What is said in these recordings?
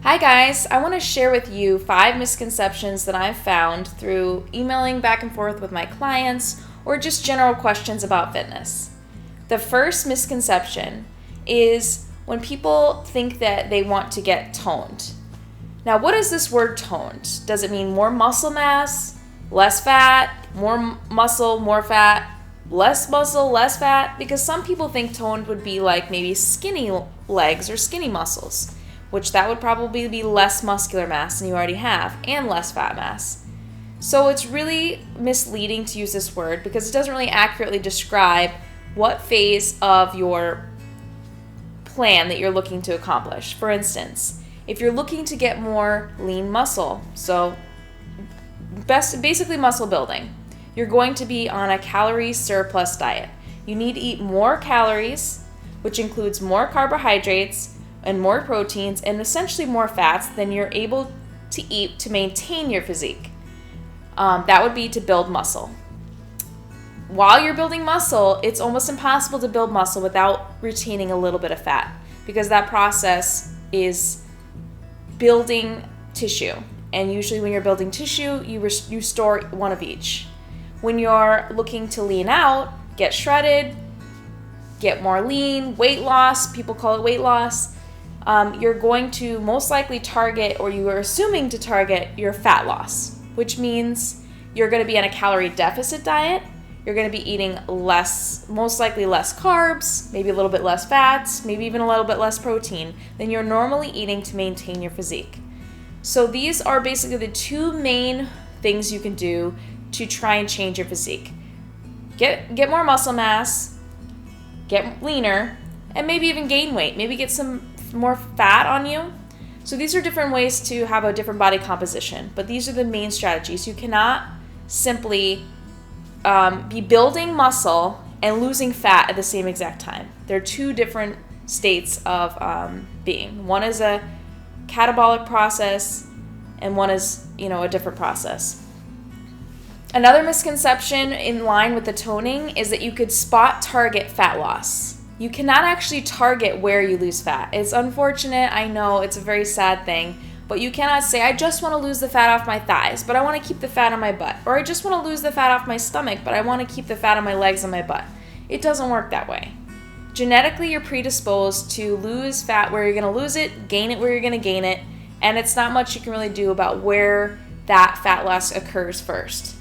Hi guys, I want to share with you 5 misconceptions that I've found through emailing back and forth with my clients or just general questions about fitness. The first misconception is when people think that they want to get toned. Now, what is this word toned? Does it mean more muscle mass, less fat, more muscle, more fat, less muscle, less fat? Because some people think toned would be like maybe skinny legs or skinny muscles, which that would probably be less muscular mass than you already have and less fat mass. So it's really misleading to use this word because it doesn't really accurately describe what phase of your plan that you're looking to accomplish. For instance, if you're looking to get more lean muscle, so basically muscle building, you're going to be on a calorie surplus diet. You need to eat more calories, which includes more carbohydrates and more proteins and essentially more fats than you're able to eat to maintain your physique. That would be to build muscle. While you're building muscle, it's almost impossible to build muscle without retaining a little bit of fat because that process is building tissue. And usually when you're building tissue, you store one of each. When you're looking to lean out, get shredded, get more lean, weight loss, people call it weight loss, you're going to most likely target, or you are assuming to target, your fat loss, which means you're going to be on a calorie deficit diet. You're going to be eating most likely less carbs, maybe a little bit less fats, maybe even a little bit less protein than you're normally eating to maintain your physique. So these are basically the two main things you can do to try and change your physique. Get more muscle mass, get leaner, and maybe even gain weight. Maybe get some more fat on you. So these are different ways to have a different body composition, but these are the main strategies. You cannot simply be building muscle and losing fat at the same exact time. They're two different states of being. One is a catabolic process and one is, a different process. Another misconception in line with the toning is that you could spot target fat loss. You cannot actually target where you lose fat. It's unfortunate, I know, it's a very sad thing, but you cannot say, I just want to lose the fat off my thighs, but I want to keep the fat on my butt. Or I just want to lose the fat off my stomach, but I want to keep the fat on my legs and my butt. It doesn't work that way. Genetically, you're predisposed to lose fat where you're going to lose it, gain it where you're going to gain it, and it's not much you can really do about where that fat loss occurs first.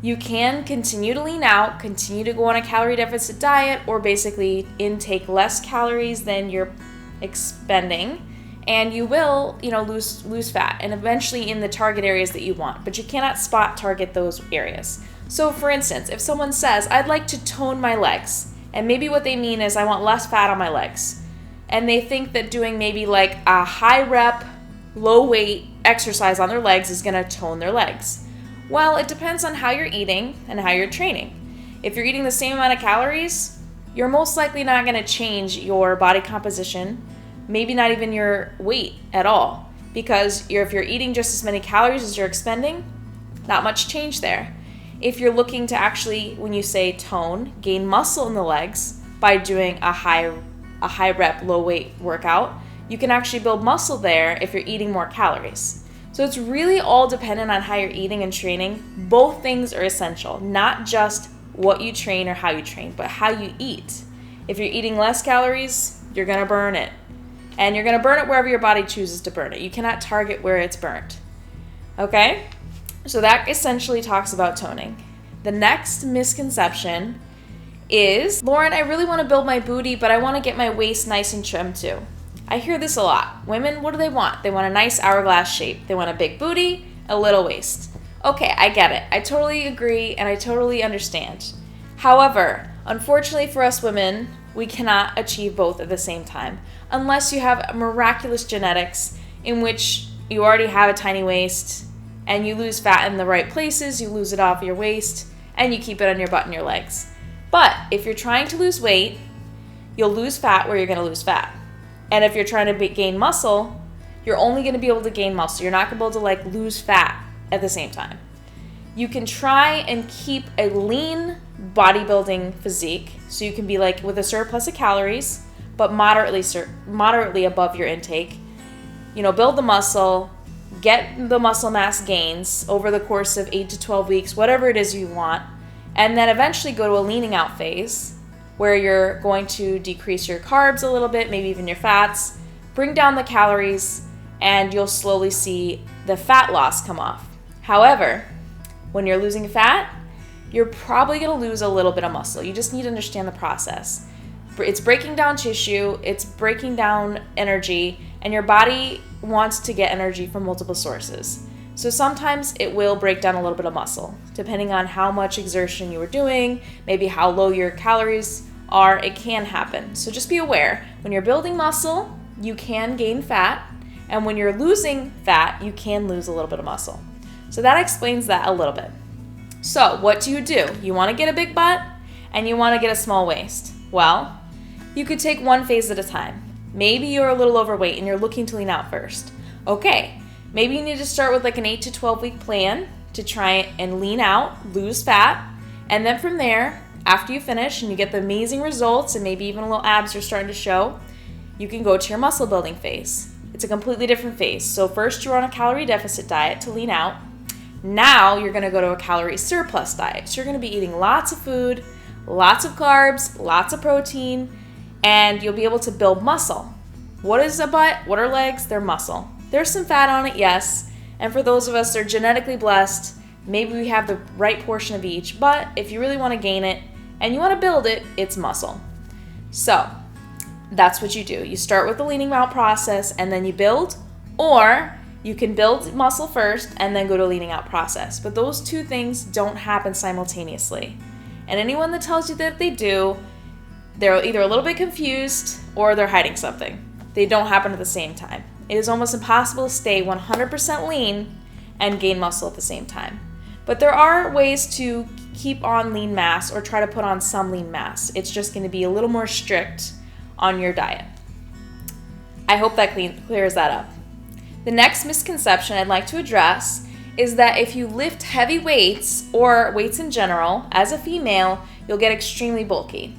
You can continue to lean out, continue to go on a calorie deficit diet, or basically intake less calories than you're expending, and you will, lose fat, and eventually in the target areas that you want. But you cannot spot target those areas. So for instance, if someone says, I'd like to tone my legs, and maybe what they mean is I want less fat on my legs, and they think that doing maybe like a high rep, low weight exercise on their legs is going to tone their legs. Well, it depends on how you're eating and how you're training. If you're eating the same amount of calories, you're most likely not going to change your body composition, maybe not even your weight at all, because if you're eating just as many calories as you're expending, not much change there. If you're looking to actually, when you say tone, gain muscle in the legs by doing a high rep, low weight workout, you can actually build muscle there if you're eating more calories. So it's really all dependent on how you're eating and training. Both things are essential, not just what you train or how you train, but how you eat. If you're eating less calories, you're going to burn it. And you're going to burn it wherever your body chooses to burn it. You cannot target where it's burnt. Okay? So that essentially talks about toning. The next misconception is, Lauren, I really want to build my booty, but I want to get my waist nice and trim too. I hear this a lot. Women, what do they want? They want a nice hourglass shape. They want a big booty, a little waist. Okay, I get it. I totally agree and I totally understand. However, unfortunately for us women, we cannot achieve both at the same time unless you have miraculous genetics in which you already have a tiny waist and you lose fat in the right places, you lose it off your waist, and you keep it on your butt and your legs. But if you're trying to lose weight, you'll lose fat where you're going to lose fat. And if you're trying to gain muscle, you're only going to be able to gain muscle. You're not going to be able to lose fat at the same time. You can try and keep a lean bodybuilding physique, so you can be with a surplus of calories, but moderately above your intake. build the muscle, get the muscle mass gains over the course of 8 to 12 weeks, whatever it is you want, and then eventually go to a leaning out phase where you're going to decrease your carbs a little bit, maybe even your fats, bring down the calories, and you'll slowly see the fat loss come off. However, when you're losing fat, you're probably going to lose a little bit of muscle. You just need to understand the process. It's breaking down tissue, it's breaking down energy, and your body wants to get energy from multiple sources. So sometimes it will break down a little bit of muscle, depending on how much exertion you were doing, maybe how low your calories are, it can happen. So just be aware, when you're building muscle, you can gain fat, and when you're losing fat, you can lose a little bit of muscle. So that explains that a little bit. So what do? You want to get a big butt, and you want to get a small waist. Well, you could take one phase at a time. Maybe you're a little overweight and you're looking to lean out first. Okay, maybe you need to start with like an 8 to 12 week plan to try and lean out, lose fat, and then from there, after you finish and you get the amazing results and maybe even a little abs are starting to show, you can go to your muscle building phase. It's a completely different phase. So first you're on a calorie deficit diet to lean out. Now you're going to go to a calorie surplus diet. So you're going to be eating lots of food, lots of carbs, lots of protein, and you'll be able to build muscle. What is a butt? What are legs? They're muscle. There's some fat on it, yes. And for those of us that are genetically blessed, maybe we have the right portion of each. But if you really want to gain it and you want to build it, it's muscle. So that's what you do. You start with the leaning out process and then you build, or you can build muscle first and then go to leaning out process. But those two things don't happen simultaneously. And anyone that tells you that they do, they're either a little bit confused or they're hiding something. They don't happen at the same time. It is almost impossible to stay 100% lean and gain muscle at the same time. But there are ways to keep on lean mass or try to put on some lean mass. It's just going to be a little more strict on your diet. I hope that clears that up. The next misconception I'd like to address is that if you lift heavy weights or weights in general, as a female, you'll get extremely bulky.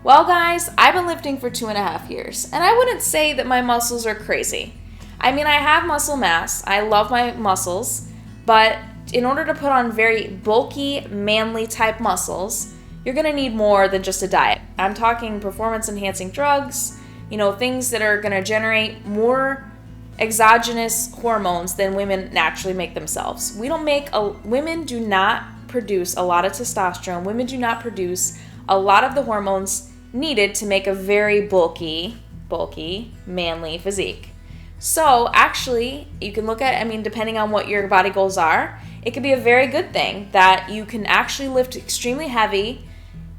Well, guys, I've been lifting for 2.5 years, and I wouldn't say that my muscles are crazy. I mean, I have muscle mass. I love my muscles, but in order to put on very bulky, manly type muscles, you're going to need more than just a diet. I'm talking performance-enhancing drugs, things that are going to generate more exogenous hormones than women naturally make themselves. Women do not produce a lot of testosterone. Women do not produce a lot of the hormones needed to make a very bulky, manly physique. So actually, you can look at, depending on what your body goals are, it could be a very good thing that you can actually lift extremely heavy,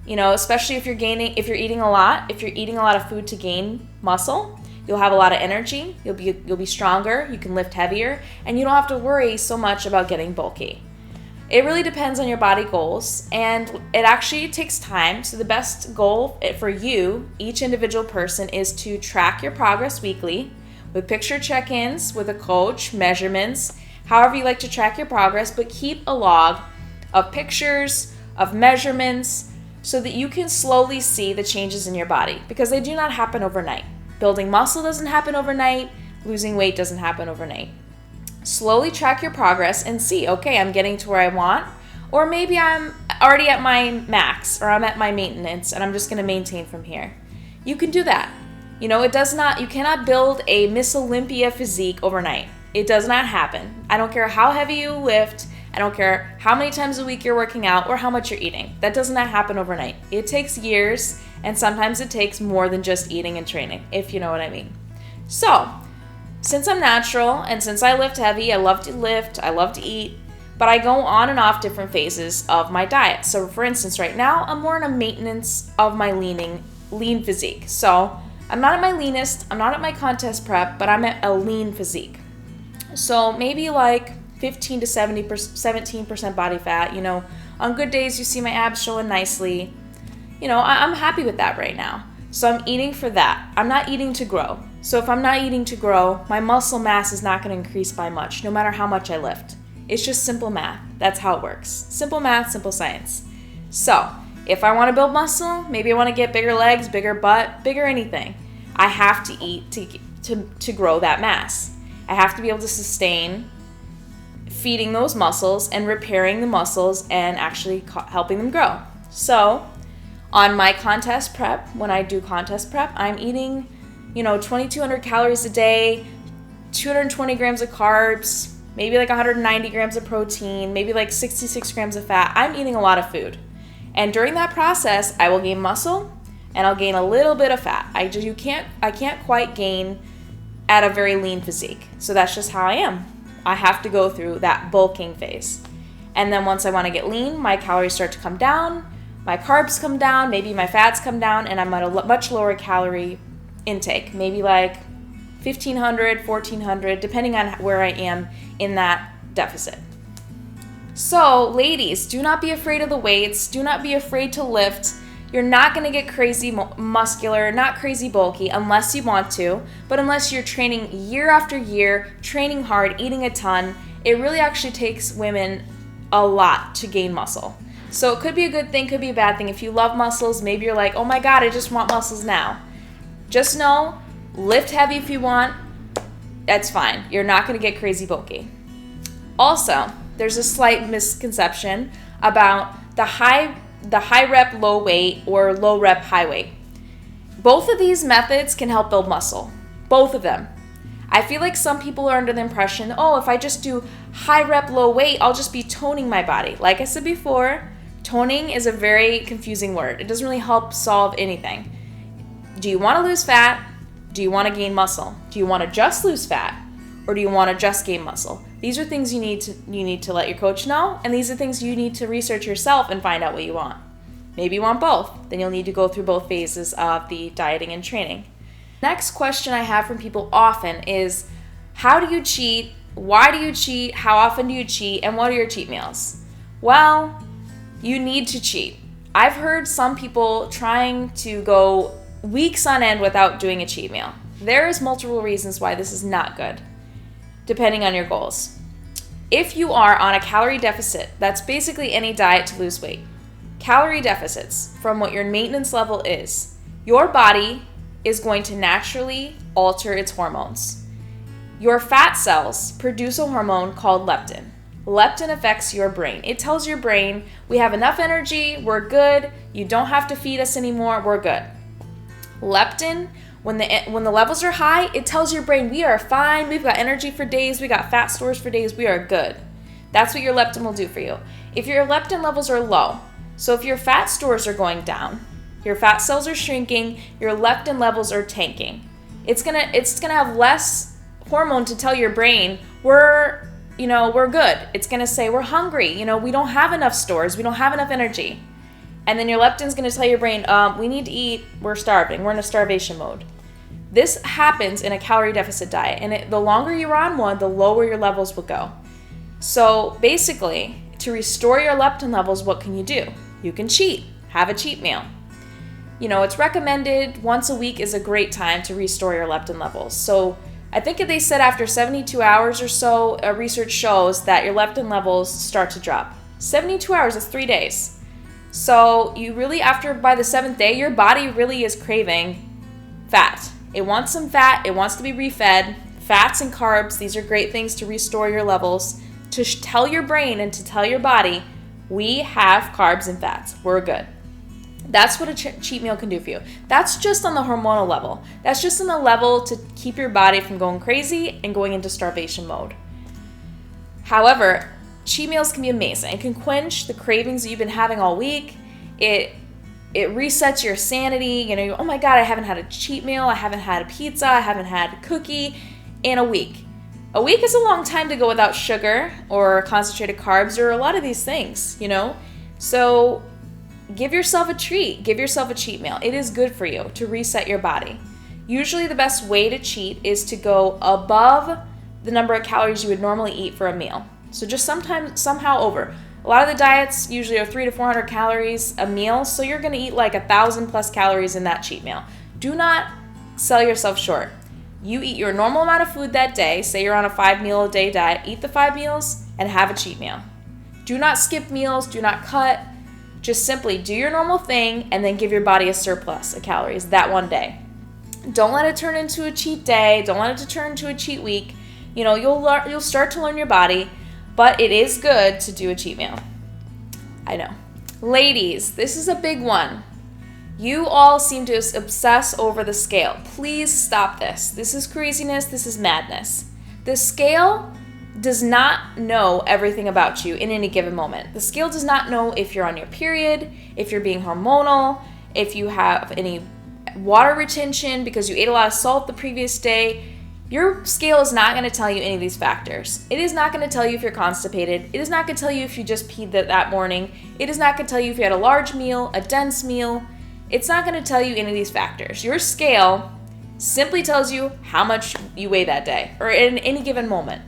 especially if you're eating a lot. If you're eating a lot of food to gain muscle, you'll have a lot of energy, you'll be stronger, you can lift heavier, and you don't have to worry so much about getting bulky. It really depends on your body goals, and it actually takes time. So the best goal for you, each individual person, is to track your progress weekly with picture check-ins with a coach, measurements, however you like to track your progress, but keep a log of pictures, of measurements, so that you can slowly see the changes in your body, because they do not happen overnight. Building muscle doesn't happen overnight, losing weight doesn't happen overnight. Slowly track your progress and see, okay, I'm getting to where I want, or maybe I'm already at my max, or I'm at my maintenance, and I'm just going to maintain from here. You can do that. You cannot build a Miss Olympia physique overnight. It does not happen. I don't care how heavy you lift, I don't care how many times a week you're working out, or how much you're eating. That does not happen overnight. It takes years, and sometimes it takes more than just eating and training, if you know what I mean. So, since I'm natural, and since I lift heavy, I love to lift, I love to eat, but I go on and off different phases of my diet. So for instance, right now, I'm more in a maintenance of my lean physique. So I'm not at my leanest, I'm not at my contest prep, but I'm at a lean physique. So maybe like 15 to 17% body fat. On good days, you see my abs showing nicely. I'm happy with that right now. So I'm eating for that. I'm not eating to grow. So if I'm not eating to grow, my muscle mass is not going to increase by much, no matter how much I lift. It's just simple math. That's how it works. Simple math, simple science. So if I want to build muscle, maybe I want to get bigger legs, bigger butt, bigger anything, I have to eat to grow that mass. I have to be able to sustain feeding those muscles and repairing the muscles and actually helping them grow. So on my contest prep, when I do contest prep, I'm eating, 2,200 calories a day, 220 grams of carbs, maybe like 190 grams of protein, maybe like 66 grams of fat. I'm eating a lot of food. And during that process, I will gain muscle and I'll gain a little bit of fat. I can't quite gain at a very lean physique. So that's just how I am. I have to go through that bulking phase. And then once I want to get lean, my calories start to come down, my carbs come down, maybe my fats come down, and I'm at a much lower calorie intake, maybe like 1,500, 1,400, depending on where I am in that deficit. So ladies, do not be afraid of the weights. Do not be afraid to lift. You're not going to get crazy muscular, not crazy bulky unless you want to, but unless you're training year after year, training hard, eating a ton, it really actually takes women a lot to gain muscle. So it could be a good thing, could be a bad thing. If you love muscles, maybe you're like, oh my God, I just want muscles now. Just know, lift heavy if you want, that's fine. You're not going to get crazy bulky. Also, there's a slight misconception about the high rep, low weight or low rep, high weight. Both of these methods can help build muscle. Both of them. I feel like some people are under the impression, oh, if I just do high rep, low weight, I'll just be toning my body. Like I said before, toning is a very confusing word. It doesn't really help solve anything. Do you want to lose fat? Do you want to gain muscle? Do you want to just lose fat? Or do you want to just gain muscle? These are things you need to let your coach know, and these are things you need to research yourself and find out what you want. Maybe you want both. Then you'll need to go through both phases of the dieting and training. Next question I have from people often is, how do you cheat? Why do you cheat? How often do you cheat? And what are your cheat meals? Well, you need to cheat. I've heard some people trying to go weeks on end without doing a cheat meal. There's multiple reasons why this is not good, depending on your goals. If you are on a calorie deficit, that's basically any diet to lose weight. Calorie deficits from what your maintenance level is, your body is going to naturally alter its hormones. Your fat cells produce a hormone called leptin. Leptin affects your brain. It tells your brain, we have enough energy, we're good, you don't have to feed us anymore, we're good. Leptin, when the levels are high, it tells your brain, we are fine, we've got energy for days, we got fat stores for days, we are good. That's what your leptin will do for you. If your leptin levels are low, so if your fat stores are going down, your fat cells are shrinking, your leptin levels are tanking. It's gonna have less hormone to tell your brain, we're good. It's gonna say we're hungry, we don't have enough stores, we don't have enough energy. And then your leptin's gonna tell your brain, we need to eat, we're starving, we're in a starvation mode. This happens in a calorie deficit diet, and the longer you're on one, the lower your levels will go. So basically, to restore your leptin levels, what can you do? You can cheat, have a cheat meal. It's recommended once a week is a great time to restore your leptin levels. So I think if they said after 72 hours or so, research shows that your leptin levels start to drop. 72 hours is 3 days. So you really, by the 7th day, your body really is craving fat. It wants some fat, it wants to be refed. Fats and carbs, these are great things to restore your levels, to tell your brain and to tell your body, we have carbs and fats, we're good. That's what a cheat meal can do for you. That's just on the hormonal level. That's just on the level to keep your body from going crazy and going into starvation mode. However, cheat meals can be amazing. It can quench the cravings that you've been having all week. It resets your sanity. Oh my God, I haven't had a cheat meal. I haven't had a pizza. I haven't had a cookie in a week. A week is a long time to go without sugar or concentrated carbs or a lot of these things, So give yourself a treat. Give yourself a cheat meal. It is good for you to reset your body. Usually the best way to cheat is to go above the number of calories you would normally eat for a meal. So just somehow over. A lot of the diets usually are 300 to 400 calories a meal, so you're going to eat like 1,000 plus calories in that cheat meal. Do not sell yourself short. You eat your normal amount of food that day. Say you're on a 5 meal a day diet. Eat the 5 meals and have a cheat meal. Do not skip meals. Do not cut. Just simply do your normal thing and then give your body a surplus of calories that one day. Don't let it turn into a cheat day. Don't let it turn into a cheat week. You'll start to learn your body, but it is good to do a cheat meal. I know. Ladies, this is a big one. You all seem to obsess over the scale. Please stop this. This is craziness. This is madness. The scale does not know everything about you in any given moment. The scale does not know if you're on your period, if you're being hormonal, if you have any water retention because you ate a lot of salt the previous day. Your scale is not going to tell you any of these factors. It is not going to tell you if you're constipated. It is not going to tell you if you just peed that morning. It is not going to tell you if you had a large meal, a dense meal. It's not going to tell you any of these factors. Your scale simply tells you how much you weigh that day or in any given moment.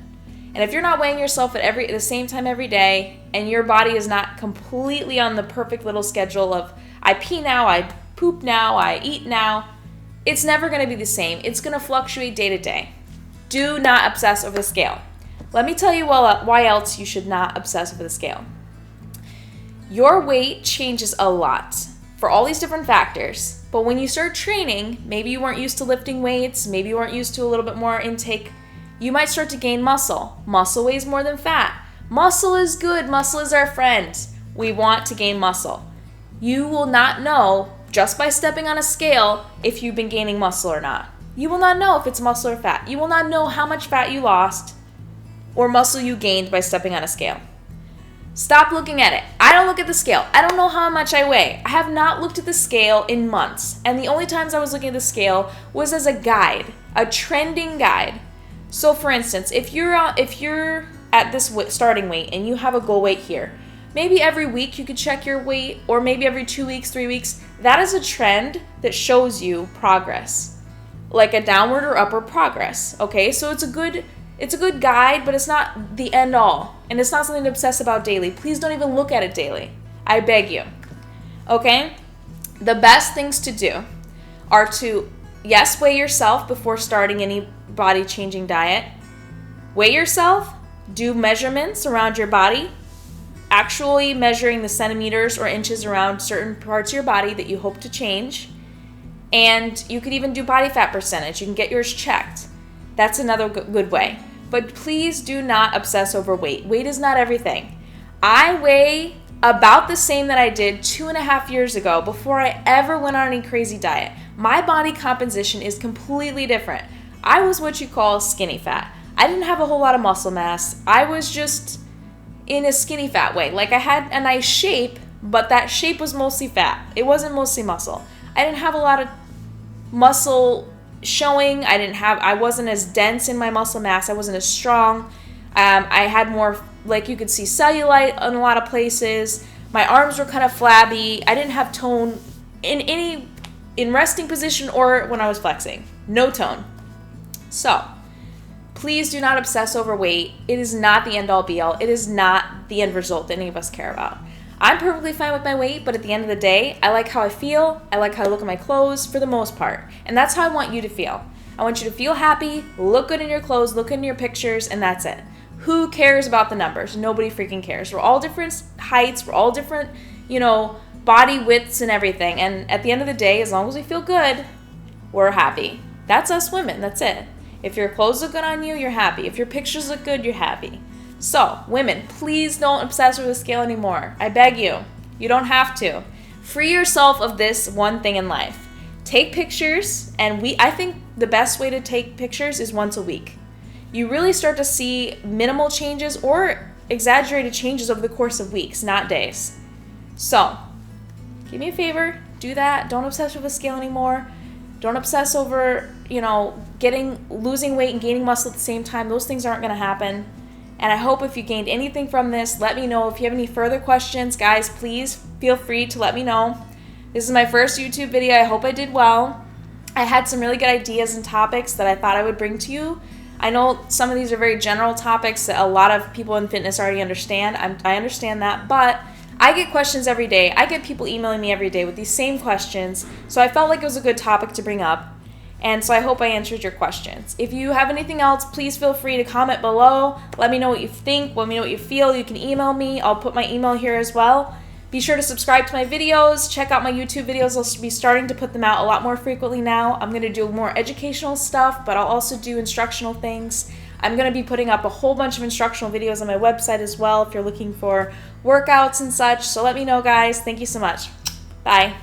And if you're not weighing yourself at the same time every day, and your body is not completely on the perfect little schedule of I pee now, I poop now, I eat now, it's never going to be the same. It's going to fluctuate day to day. Do not obsess over the scale. Let me tell you why else you should not obsess over the scale. Your weight changes a lot for all these different factors, but when you start training, maybe you weren't used to lifting weights, maybe you weren't used to a little bit more intake, you might start to gain muscle. Muscle weighs more than fat. Muscle is good. Muscle is our friend. We want to gain muscle. You will not know just by stepping on a scale if you've been gaining muscle or not. You will not know if it's muscle or fat. You will not know how much fat you lost or muscle you gained by stepping on a scale. Stop looking at it. I don't look at the scale. I don't know how much I weigh. I have not looked at the scale in months. And the only times I was looking at the scale was as a guide, a trending guide. So for instance, if you're at this starting weight and you have a goal weight here, maybe every week you could check your weight, or maybe every 2 weeks, 3 weeks. That is a trend that shows you progress, like a downward or upward progress. Okay, so it's a good guide, but it's not the end all, and it's not something to obsess about daily. Please don't even look at it daily. I beg you. Okay, the best things to do are to weigh yourself before starting any body changing diet. Weigh yourself, do measurements around your body, actually measuring the centimeters or inches around certain parts of your body that you hope to change. And you could even do body fat percentage. You can get yours checked. That's another good way. But please do not obsess over weight. Weight is not everything. I weigh about the same that I did 2.5 years ago before I ever went on any crazy diet. My body composition is completely different. I was what you call skinny fat. I didn't have a whole lot of muscle mass. I was just in a skinny fat way. Like I had a nice shape, but that shape was mostly fat. It wasn't mostly muscle. I didn't have a lot of muscle showing. I wasn't as dense in my muscle mass. I wasn't as strong. I had more, like you could see, cellulite in a lot of places. My arms were kind of flabby. I didn't have tone in resting position or when I was flexing. No tone. So please do not obsess over weight. It is not the end all be all. It is not the end result that any of us care about. I'm perfectly fine with my weight, but at the end of the day, I like how I feel. I like how I look at my clothes for the most part. And that's how I want you to feel. I want you to feel happy, look good in your clothes, look good in your pictures, and that's it. Who cares about the numbers? Nobody freaking cares. We're all different heights. We're all different, body widths and everything. And at the end of the day, as long as we feel good, we're happy. That's us women. That's it. If your clothes look good on you, you're happy. If your pictures look good, you're happy. So, women, please don't obsess with the scale anymore. I beg you. You don't have to. Free yourself of this one thing in life. Take pictures, and I think the best way to take pictures is once a week. You really start to see minimal changes or exaggerated changes over the course of weeks, not days. So, give me a favor, do that. Don't obsess with the scale anymore. Don't obsess over, losing weight and gaining muscle at the same time. Those things aren't going to happen. And I hope if you gained anything from this, let me know. If you have any further questions, guys, please feel free to let me know. This is my first YouTube video. I hope I did well. I had some really good ideas and topics that I thought I would bring to you. I know some of these are very general topics that a lot of people in fitness already understand. I understand that, but I get questions every day. I get people emailing me every day with these same questions, so I felt like it was a good topic to bring up. And so I hope I answered your questions. If you have anything else, please feel free to comment below. Let me know what you think. Let me know what you feel. You can email me. I'll put my email here as well. Be sure to subscribe to my videos. Check out my YouTube videos. I'll be starting to put them out a lot more frequently now. I'm going to do more educational stuff, but I'll also do instructional things. I'm going to be putting up a whole bunch of instructional videos on my website as well if you're looking for workouts and such. So let me know, guys. Thank you so much. Bye.